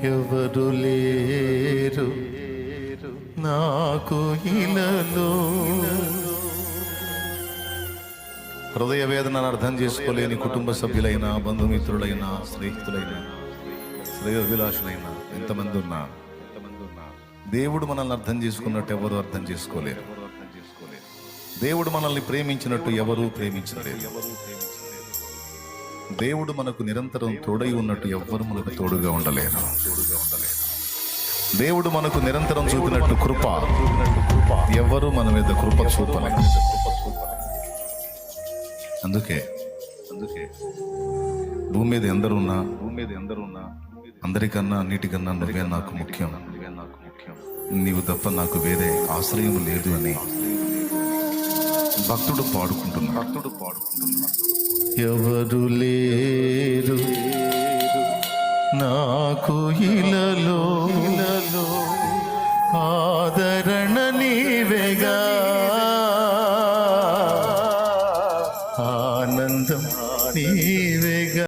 ఎవరు లేరు నాకు ఇలలో. హృదయ వేదనను అర్థం చేసుకోలేని కుటుంబ సభ్యులైన, బంధుమిత్రులైన, స్నేహితులైన, శ్రేయోభిలాషులైన ఎంతమంది ఉన్నా దేవుడు మనల్ని అర్థం చేసుకున్నట్టు ఎవరు అర్థం చేసుకోలేరు. దేవుడు మనల్ని ప్రేమించినట్టు ఎవరూ ప్రేమించలేరు. దేవుడు మనకు నిరంతరం తోడై ఉన్నట్టు ఎవ్వరు మనకు తోడుగా ఉండలేరు. దేవుడు మనకు నిరంతరం చూపినట్టు కృప ఎవ్వరూ మన మీద కృప చూపలేరు. అందుకే భూమి మీద ఎందరున్నా అందరికన్నా అన్నిటికన్నా నువ్వే నాకు ముఖ్యం, నీవు తప్ప నాకు వేరే ఆశ్రయం లేదు అని భక్తుడు పాడుకుంటున్నా. ఎవరు లేరు నాకు ఇలలో, ఆదరణ నీవేగా, ఆనందం నీవేగా.